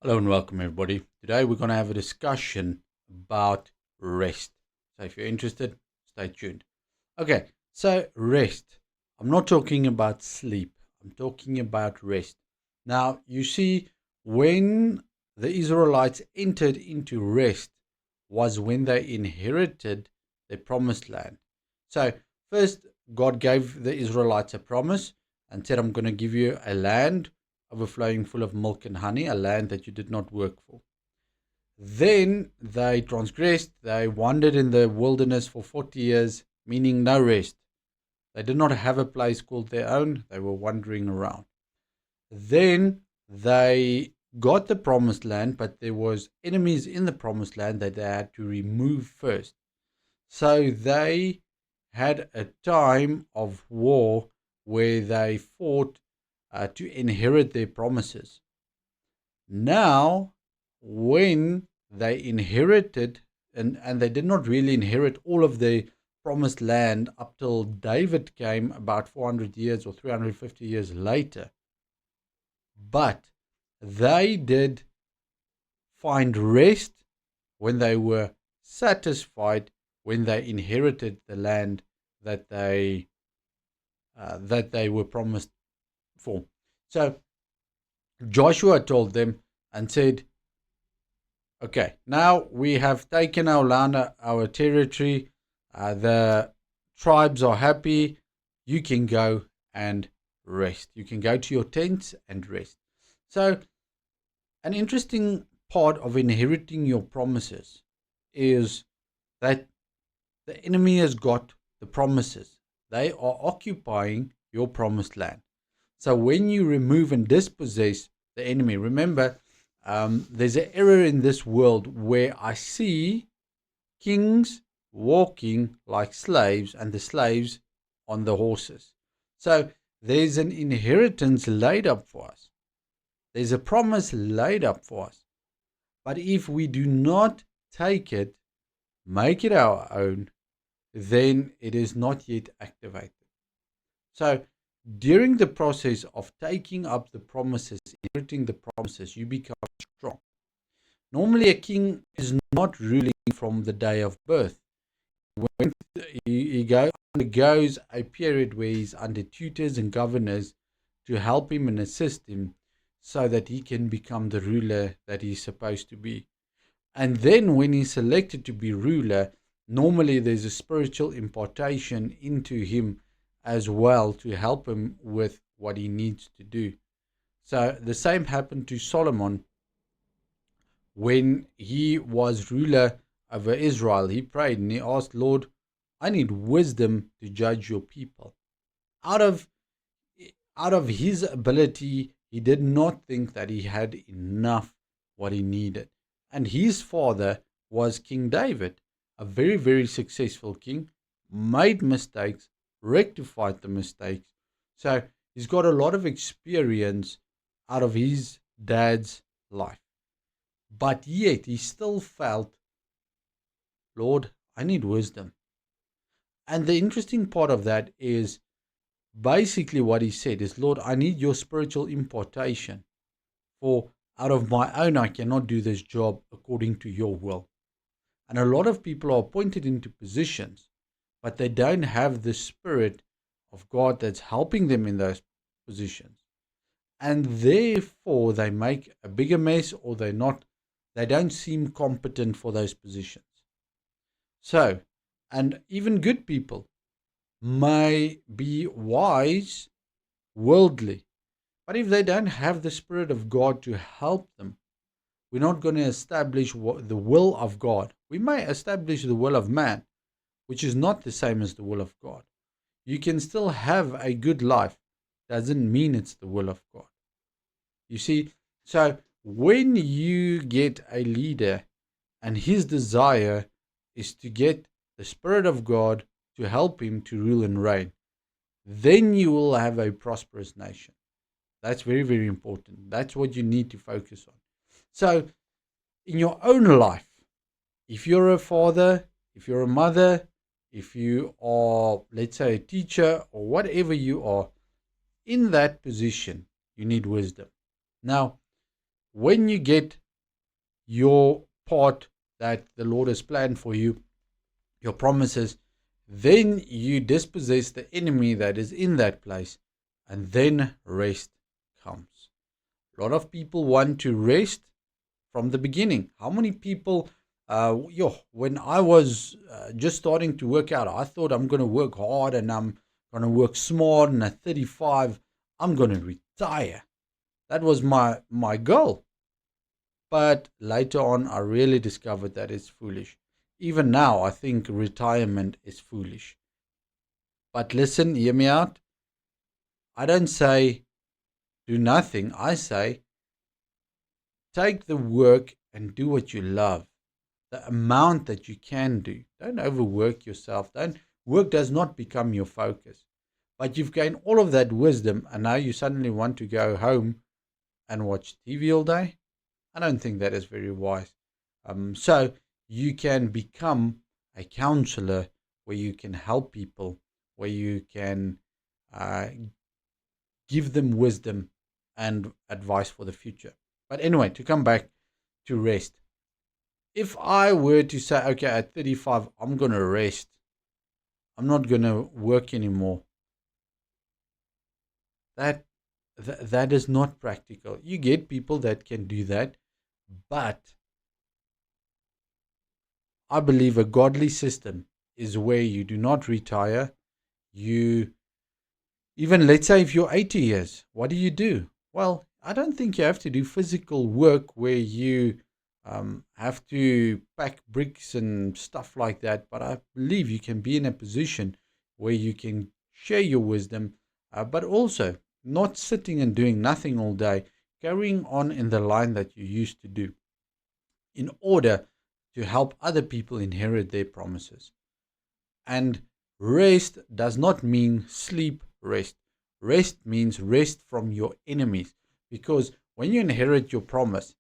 Hello and welcome, everybody. Today we're going to have a discussion about rest. So if you're interested, stay tuned. Okay, so rest. I'm not talking about sleep, I'm talking about rest. Now, you see, when the Israelites entered into rest was when they inherited the promised land. So, first, God gave the Israelites a promise and said, I'm going to give you a land overflowing full of milk and honey, a land that you did not work for. Then they transgressed, they wandered in the wilderness for 40 years, meaning no rest. They did not have a place called their own, they were wandering around. Then they got the promised land, but there was enemies in the promised land that they had to remove first. So they had a time of war where they fought to inherit their promises. Now, when they inherited, and they did not really inherit all of the promised land up till David came about 400 years or 350 years later, but they did find rest when they were satisfied when they inherited the land that they were promised for. So Joshua told them and said, okay, now we have taken our land, our territory. The tribes are happy. You can go and rest. You can go to your tents and rest. So, an interesting part of inheriting your promises is that the enemy has got the promises. They are occupying your promised land. So, when you remove and dispossess the enemy, remember, there's an error in this world where I see kings walking like slaves and the slaves on the horses. So there's an inheritance laid up for us. There's a promise laid up for us. But if we do not take it, make it our own, then it is not yet activated. So during the process of taking up the promises, inheriting the promises, you become strong. Normally, a king is not ruling from the day of birth. When he undergoes a period where he's under tutors and governors to help him and assist him so that he can become the ruler that he's supposed to be. And then when he's selected to be ruler, normally there's a spiritual impartation into him as well to help him with what he needs to do. So the same happened to Solomon when he was ruler over Israel. He prayed and he asked, Lord, I need wisdom to judge your people. Out of his ability, he did not think that he had enough what he needed. And his father was King David, a very, very successful king, made mistakes, rectified the mistakes. So he's got a lot of experience out of his dad's life. But yet he still felt, Lord, I need wisdom. And the interesting part of that is basically what he said is, Lord, I need your spiritual impartation. For out of my own, I cannot do this job according to your will. And a lot of people are appointed into positions, but they don't have the Spirit of God that's helping them in those positions. And therefore, they make a bigger mess, or they don't seem competent for those positions. So, and even good people may be wise worldly, but if they don't have the Spirit of God to help them, we're not going to establish the will of God. We may establish the will of man, which is not the same as the will of God. You can still have a good life, doesn't mean it's the will of God. You see, so when you get a leader and his desire is to get the Spirit of God to help him to rule and reign, then you will have a prosperous nation. That's very, very important. That's what you need to focus on. So, in your own life, if you're a father, if you're a mother, if you are, let's say, a teacher or whatever you are, in that position, you need wisdom. Now, when you get your part that the Lord has planned for you, your promises, then you dispossess the enemy that is in that place, and then rest comes. A lot of people want to rest from the beginning. How many people, when I was just starting to work out, I thought I'm going to work hard and I'm going to work smart, and at 35, I'm going to retire. That was my goal. But later on, I really discovered that it's foolish. Even now, I think retirement is foolish. But listen, hear me out. I don't say do nothing. I say take the work and do what you love. The amount that you can do. Don't overwork yourself. Work does not become your focus. But you've gained all of that wisdom, and now you suddenly want to go home and watch TV all day. I don't think that is very wise. So you can become a counselor where you can help people, where you can give them wisdom and advice for the future. But anyway, to come back to rest. If I were to say, okay, at 35, I'm going to rest, I'm not going to work anymore, that is not practical. You get people that can do that, but I believe a godly system is where you do not retire. You, even let's say if you're 80 years, what do? Well, I don't think you have to do physical work where you have to pack bricks and stuff like that. But I believe you can be in a position where you can share your wisdom, but also not sitting and doing nothing all day, carrying on in the line that you used to do in order to help other people inherit their promises. And rest does not mean sleep rest. Rest means rest from your enemies. Because when you inherit your promise,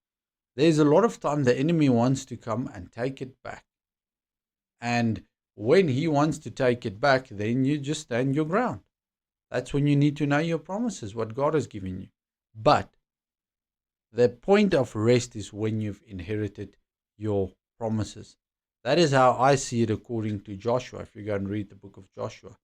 there's a lot of time the enemy wants to come and take it back. And when he wants to take it back, then you just stand your ground. That's when you need to know your promises, what God has given you. But the point of rest is when you've inherited your promises. That is how I see it according to Joshua. If you go and read the book of Joshua,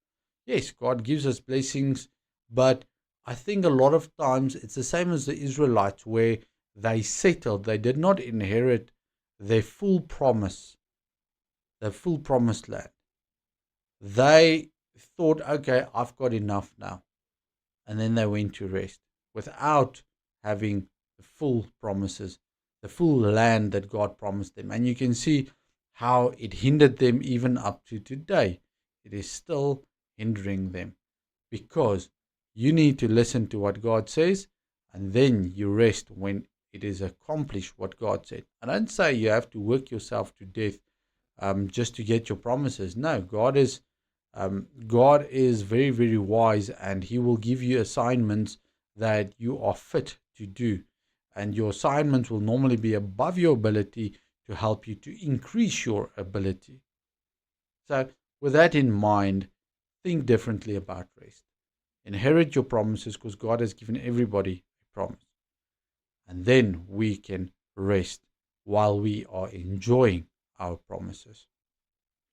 yes, God gives us blessings, but I think a lot of times it's the same as the Israelites, where they settled. They did not inherit their full promise, the full promised land. They thought, okay, I've got enough now. And then they went to rest without having the full promises, the full land that God promised them. And you can see how it hindered them even up to today. It is still hindering them, because you need to listen to what God says, and then you rest when it is accomplished what God said. I don't say you have to work yourself to death just to get your promises. No, God is very, very wise, and He will give you assignments that you are fit to do. And your assignments will normally be above your ability to help you to increase your ability. So, with that in mind, think differently about rest. Inherit your promises, because God has given everybody a promise. And then we can rest while we are enjoying our promises.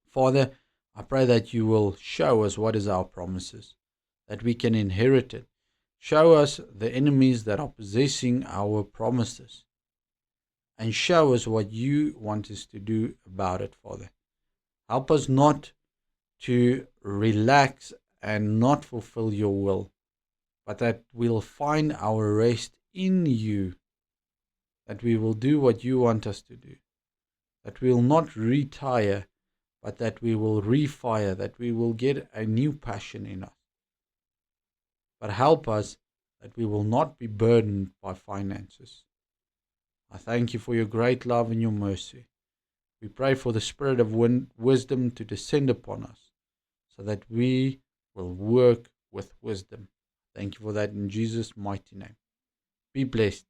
Father, I pray that you will show us what is our promises, that we can inherit it. Show us the enemies that are possessing our promises, and show us what you want us to do about it, Father. Help us not to relax and not fulfill your will, but that we'll find our rest in you, that we will do what you want us to do, that we will not retire, but that we will refire, that we will get a new passion in us. But help us that we will not be burdened by finances. I thank you for your great love and your mercy. We pray for the spirit of wisdom to descend upon us, so that we will work with wisdom. Thank you for that in Jesus' mighty name. Be blessed.